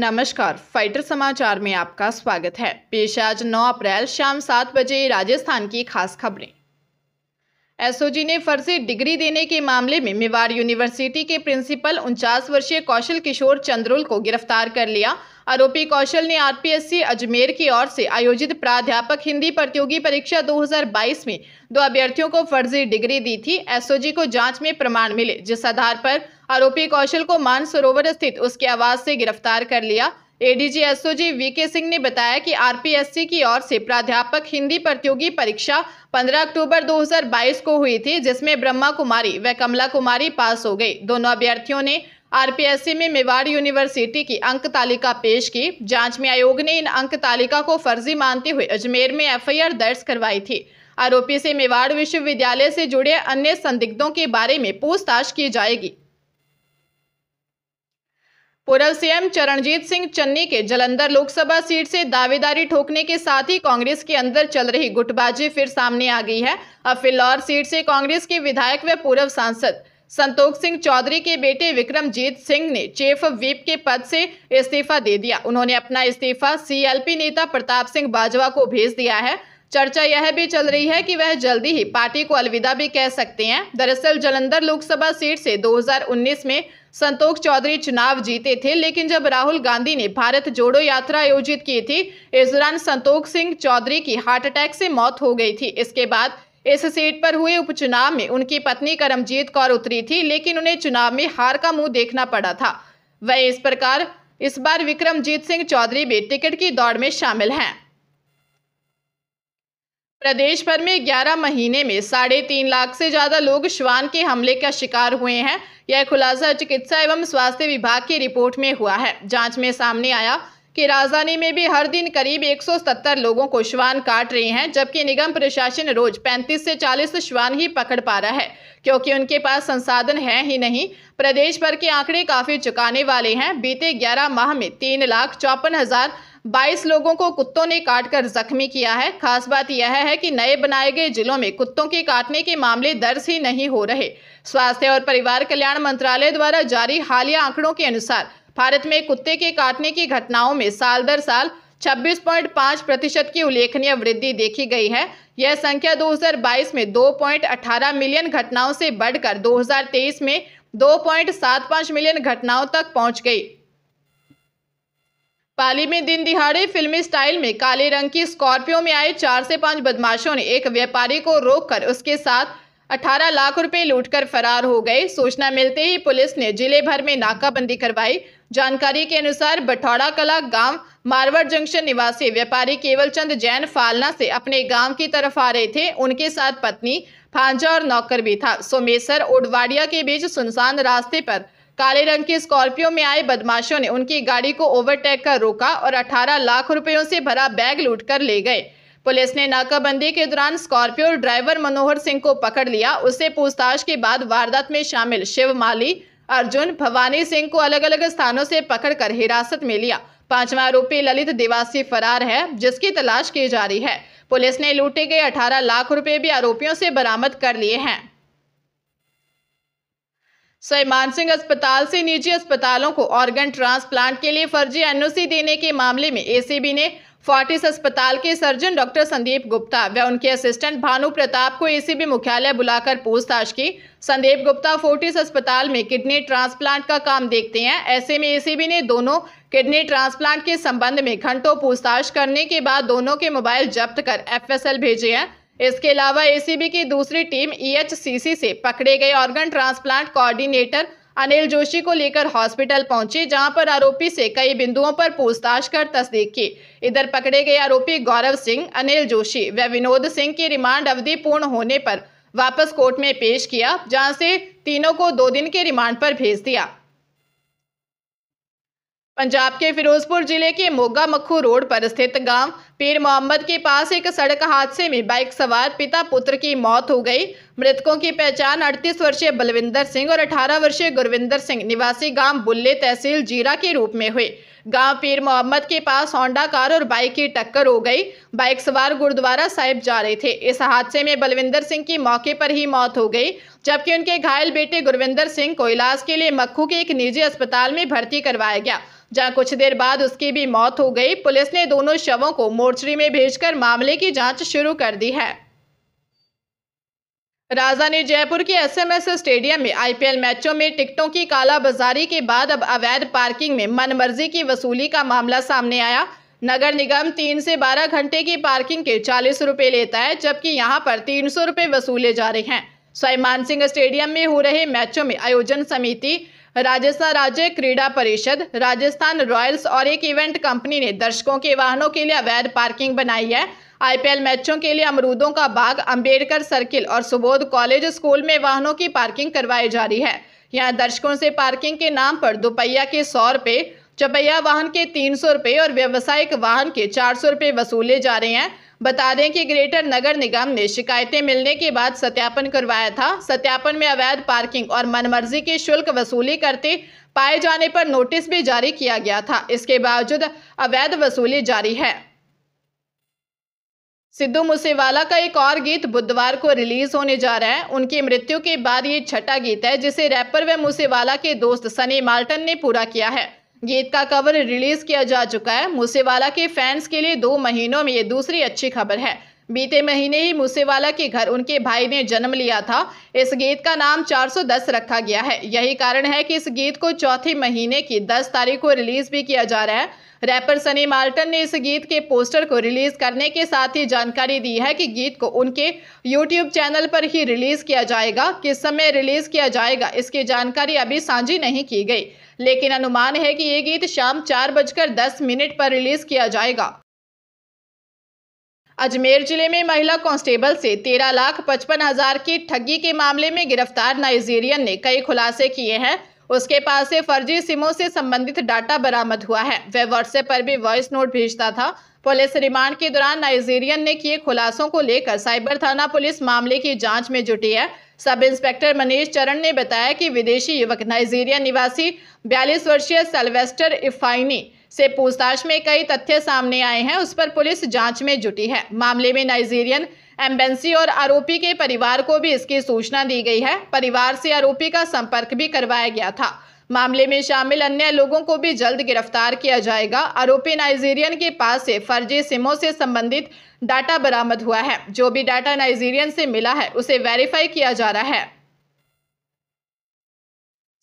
नमस्कार, फाइटर समाचार में आपका स्वागत है। पेश आज 9 अप्रैल शाम 7 बजे राजस्थान की खास खबरें। एसओजी ने फर्जी डिग्री देने के मामले में मेवाड़ यूनिवर्सिटी के प्रिंसिपल 49 वर्षीय कौशल किशोर चंद्रोल को गिरफ्तार कर लिया। आरोपी कौशल ने आरपीएससी अजमेर की ओर से आयोजित प्राध्यापक हिंदी प्रतियोगी परीक्षा 2022 में 2 अभ्यर्थियों को फर्जी डिग्री दी थी। एसओजी को जांच में प्रमाण मिले, जिस आधार पर आरोपी कौशल को मानसरोवर स्थित उसके आवास से गिरफ्तार कर लिया। एडीजी एसओजी वीके सिंह ने बताया कि आरपीएससी की ओर से प्राध्यापक हिंदी प्रतियोगी परीक्षा 15 अक्टूबर 2022 को हुई थी, जिसमें ब्रह्मा कुमारी व कमला कुमारी पास हो गई। दोनों अभ्यर्थियों ने आरपीएससी में मेवाड़ यूनिवर्सिटी की अंक तालिका पेश की। जांच में आयोग ने इन अंक तालिका को फर्जी मानते हुए अजमेर में एफआईआर दर्ज करवाई थी। आरोपी से मेवाड़ विश्वविद्यालय से जुड़े अन्य संदिग्धों के बारे में पूछताछ की जाएगी। पूर्व सीएम चरणजीत सिंह चन्नी के जालंधर लोकसभा सीट से दावेदारी ठोकने के साथ ही कांग्रेस के अंदर चल रही गुटबाजी फिर सामने आ गई है। अब फिलौर सीट से कांग्रेस के विधायक व पूर्व सांसद संतोष सिंह चौधरी के बेटे विक्रमजीत सिंह ने चीफ व्हिप के पद से इस्तीफा दे दिया। उन्होंने अपना इस्तीफा सीएलपी नेता प्रताप सिंह बाजवा को भेज दिया है। चर्चा यह भी चल रही है कि वह जल्दी ही पार्टी को अलविदा भी कह सकते हैं। दरअसल जालंधर लोकसभा सीट से 2019 में संतोष चौधरी चुनाव जीते थे, लेकिन जब राहुल गांधी ने भारत जोड़ो यात्रा आयोजित की थी, इस दौरान संतोष सिंह चौधरी की हार्ट अटैक से मौत हो गई थी। इसके बाद इस सीट पर हुए उपचुनाव में उनकी पत्नी करमजीत कौर उतरी थी, लेकिन उन्हें चुनाव में हार का मुंह देखना पड़ा था। वह इस प्रकार इस बार विक्रमजीत सिंह चौधरी भी टिकट की दौड़ में शामिल हैं। प्रदेश भर में 11 महीने में 3.5 लाख से ज्यादा लोग श्वान के हमले का शिकार हुए हैं। यह खुलासा चिकित्सा एवं स्वास्थ्य विभाग की रिपोर्ट में हुआ है। जांच में सामने आया कि राजधानी में भी हर दिन करीब 170 लोगों को श्वान काट रहे हैं, जबकि निगम प्रशासन रोज 35 से 40 श्वान ही पकड़ पा रहा है, क्योंकि उनके पास संसाधन है ही नहीं। प्रदेश भर के आंकड़े काफी चौंकाने वाले हैं। बीते 11 माह में 3,54,022 लोगों को कुत्तों ने काटकर जख्मी किया है। खास बात यह है कि नए बनाए गए जिलों में कुत्तों के काटने के मामले दर्ज ही नहीं हो रहे। स्वास्थ्य और परिवार कल्याण मंत्रालय द्वारा जारी हालिया आंकड़ों के अनुसार भारत में कुत्ते के काटने की घटनाओं में साल दर साल 26.5% की उल्लेखनीय वृद्धि देखी गई है। यह संख्या 2022 में 2.18 मिलियन घटनाओं से बढ़कर 2023 में 2.75 मिलियन घटनाओं तक पहुंच गई। पाली में दिन दिहाड़े फिल्मी स्टाइल में काले रंग की स्कॉर्पियो में आए 4 से 5 बदमाशों ने एक व्यापारी को रोककर उसके साथ 18 लाख रुपए लूटकर फरार हो गए। सूचना मिलते ही पुलिस ने जिले भर में नाकाबंदी करवाई। जानकारी के अनुसार बठौड़ा कला गांव मारवाड़ जंक्शन निवासी व्यापारी केवल चंद जैन फालना से अपने गांव की तरफ आ रहे थे। उनके साथ पत्नी, भांजा और नौकर भी था। सोमेसर उडवाड़िया के बीच सुनसान रास्ते पर काले रंग की स्कॉर्पियो में आए बदमाशों ने उनकी गाड़ी को ओवरटेक कर रोका और 18 लाख रुपयों से भरा बैग लूटकर ले गए। पुलिस ने नाकाबंदी के दौरान स्कॉर्पियो ड्राइवर मनोहर सिंह को पकड़ लिया। उससे पूछताछ के बाद वारदात में शामिल शिव माली, अर्जुन, भवानी सिंह को अलग अलग स्थानों से पकड़कर हिरासत में लिया। 5वां आरोपी ललित देवासी फरार है, जिसकी तलाश की जा रही है। पुलिस ने लूटे गए 18 लाख रुपए भी आरोपियों से बरामद कर लिए हैं। सवाई सिंह अस्पताल से निजी अस्पतालों को ऑर्गन ट्रांसप्लांट के लिए फर्जी एनओसी देने के मामले में एसीबी ने फोर्टिस अस्पताल के सर्जन डॉक्टर संदीप गुप्ता व उनके असिस्टेंट भानु प्रताप को एसीबी मुख्यालय बुलाकर पूछताछ की। संदीप गुप्ता फोर्टिस अस्पताल में किडनी ट्रांसप्लांट का काम देखते हैं। ऐसे में एसीबी ने दोनों किडनी ट्रांसप्लांट के संबंध में घंटों पूछताछ करने के बाद दोनों के मोबाइल जब्त कर एफएसएल भेजे हैं। इसके अलावा एसीबी की दूसरी टीम ईएचसीसी से पकड़े गए organ transplant coordinator Anil Joshi को लेकर हॉस्पिटल पहुंचे, जहां पर आरोपी से कई बिंदुओं पर पूछताछ कर तस्दीक की। इधर पकड़े गए आरोपी गौरव सिंह, अनिल जोशी व विनोद सिंह की रिमांड अवधि पूर्ण होने पर वापस कोर्ट में पेश किया, जहां से तीनों को 2 दिन के रिमांड पर भेज दिया। पंजाब के फिरोजपुर जिले के मोगा मक्खू रोड पर स्थित गांव पीर मोहम्मद के पास एक सड़क हादसे में बाइक सवार पिता पुत्र की मौत हो गई। मृतकों की पहचान 38 वर्षीय बलविंदर सिंह और 18 वर्षीय गुरविंदर सिंह निवासी गांव बुल्ले तहसील जीरा के रूप में हुई। गांव पीर मोहम्मद के पास होंडा कार और बाइक की टक्कर हो गई। बाइक सवार गुरुद्वारा साहिब जा रहे थे। इस हादसे में बलविंदर सिंह की मौके पर ही मौत हो गई, जबकि उनके घायल बेटे गुरविंदर सिंह को इलाज के लिए मक्खू के एक निजी अस्पताल में भर्ती करवाया गया, जहां कुछ देर बाद उसकी भी मौत हो गई। पुलिस ने दोनों शवों को मोर्चरी में भेजकर मामले की जांच शुरू कर दी है। राजधानी जयपुर के एसएमएस स्टेडियम में आईपीएल मैचों में टिकटों की कालाबाजारी के बाद अब अवैध पार्किंग में मनमर्जी की वसूली का मामला सामने आया। नगर निगम 3 से 12 घंटे की पार्किंग के 40 रुपए लेता है, जबकि यहां पर 300 रुपए वसूले जा रहे हैं। सवाई मानसिंह स्टेडियम में हो रहे मैचों में आयोजन समिति, राजस्थान राज्य क्रीड़ा परिषद, राजस्थान रॉयल्स और एक इवेंट कंपनी ने दर्शकों के वाहनों के लिए अवैध पार्किंग बनाई है। आईपीएल मैचों के लिए अमरूदों का बाग, अंबेडकर सर्किल और सुबोध कॉलेज स्कूल में वाहनों की पार्किंग करवाई जा रही है। यहां दर्शकों से पार्किंग के नाम पर दोपहिया के 100 रुपए, चौपहिया वाहन के 300 रुपए और व्यावसायिक वाहन के 400 रुपए वसूले जा रहे हैं। बता दें कि ग्रेटर नगर निगम ने शिकायतें मिलने के बाद सत्यापन करवाया था। सत्यापन में अवैध पार्किंग और मनमर्जी की शुल्क वसूली करते पाए जाने पर नोटिस भी जारी किया गया था। इसके बावजूद अवैध वसूली जारी है। सिद्धू मूसेवाला का एक और गीत बुधवार को रिलीज होने जा रहा है। उनकी मृत्यु के बाद ये छठा गीत है जिसे रैपर व मूसेवाला के दोस्त सनी माल्टन ने पूरा किया है। गीत का कवर रिलीज किया जा चुका है। मूसेवाला के फैंस के लिए 2 महीनों में ये दूसरी अच्छी खबर है। बीते महीने ही मूसेवाला के घर उनके भाई ने जन्म लिया था। इस गीत का नाम 410 रखा गया है। यही कारण है कि इस गीत को चौथे महीने की 10 तारीख को रिलीज भी किया जा रहा है। रैपर सनी माल्टन ने इस गीत के पोस्टर को रिलीज करने के साथ ही जानकारी दी है कि गीत को उनके यूट्यूब चैनल पर ही रिलीज किया जाएगा। किस समय रिलीज किया जाएगा इसकी जानकारी अभी साझी नहीं की गई, लेकिन अनुमान है कि ये गीत शाम 4:10 पर रिलीज किया जाएगा। अजमेर जिले में महिला कांस्टेबल से 13,55,000 की ठगी के मामले में गिरफ्तार नाइजीरियन ने कई खुलासे किए हैं। उसके पास से फर्जी सिमों से संबंधित डाटा बरामद हुआ है। वह व्हाट्सएप पर भी वॉइस नोट भेजता था। पुलिस रिमांड के दौरान नाइजीरियन ने किए खुलासों को लेकर साइबर थाना पुलिस मामले की जांच में जुटी है। सब इंस्पेक्टर मनीष चरण ने बताया कि विदेशी युवक नाइजीरिया निवासी 42 वर्षीय सेल्वेस्टर इफाइनी से पूछताछ में कई तथ्य सामने आए हैं। उस पर पुलिस जांच में जुटी है। मामले में नाइजीरियन एम्बेसी और आरोपी के परिवार को भी इसकी सूचना दी गई है। परिवार से आरोपी का संपर्क भी करवाया गया था। मामले में शामिल अन्य लोगों को भी जल्द गिरफ्तार किया जाएगा। आरोपी नाइजीरियन के पास से फर्जी सिमों से संबंधित डाटा बरामद हुआ है। जो भी डाटा नाइजीरियन से मिला है उसे वेरीफाई किया जा रहा है।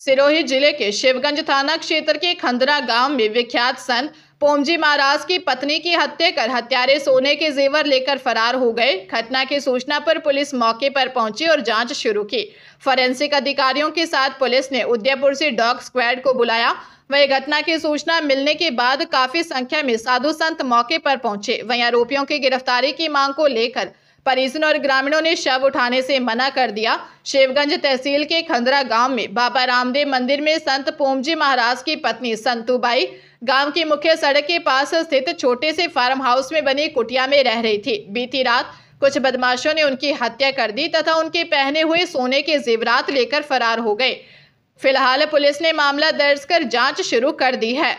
सिरोही जिले के शिवगंज थाना क्षेत्र के खंदरा गांव में विख्यात संत पोमजी महाराज की पत्नी की हत्या कर हत्यारे सोने के जेवर लेकर फरार हो गए। घटना की सूचना पर पुलिस मौके पर पहुंची और जांच शुरू की। फोरेंसिक अधिकारियों के साथ पुलिस ने उदयपुर से डॉग स्क्वाड को बुलाया। वहीं घटना की सूचना मिलने के बाद काफी संख्या में साधु संत मौके पर पहुंचे। वहीं आरोपियों की गिरफ्तारी की मांग को लेकर परिजनों और ग्रामीणों ने शव उठाने से मना कर दिया। शिवगंज तहसील के खंदरा गांव में बाबा रामदेव मंदिर में संत पोमजी महाराज की पत्नी संतूबाई गांव की मुख्य सड़क के पास स्थित छोटे से फार्म हाउस में बनी कुटिया में रह रही थी। बीती रात कुछ बदमाशों ने उनकी हत्या कर दी तथा उनके पहने हुए सोने के जेवरात लेकर फरार हो गए। फिलहाल पुलिस ने मामला दर्ज कर जांच शुरू कर दी है।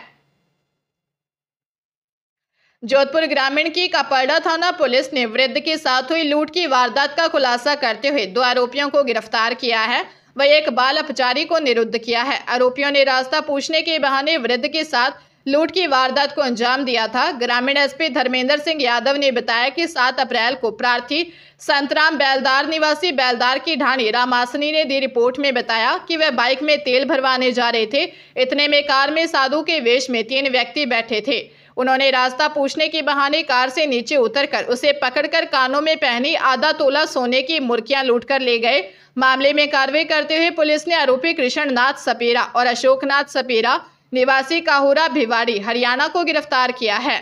जोधपुर ग्रामीण की कपड़ा थाना पुलिस ने वृद्ध के साथ हुई लूट की वारदात का खुलासा करते हुए 2 आरोपियों को गिरफ्तार किया है। वही एक बाल अपचारी को निरुद्ध किया है। आरोपियों ने रास्ता पूछने के बहाने वृद्ध के साथ लूट की वारदात को अंजाम दिया था। ग्रामीण एसपी धर्मेंद्र सिंह यादव ने बताया कि 7 अप्रैल को प्रार्थी संतराम बेलदार निवासी बेलदार की ढाणी रामासनी ने दी रिपोर्ट में बताया कि वह बाइक में तेल भरवाने जा रहे थे। इतने में कार में साधु के वेश में 3 व्यक्ति बैठे थे। उन्होंने रास्ता पूछने के बहाने कार से नीचे उतरकर उसे पकड़कर कानों में पहनी आधा तोला सोने की मुर्कियां लूटकर ले गए। मामले में कार्रवाई करते हुए पुलिस ने आरोपी कृष्णनाथ सपेरा और अशोकनाथ सपेरा निवासी काहुरा भिवाड़ी हरियाणा को गिरफ्तार किया है।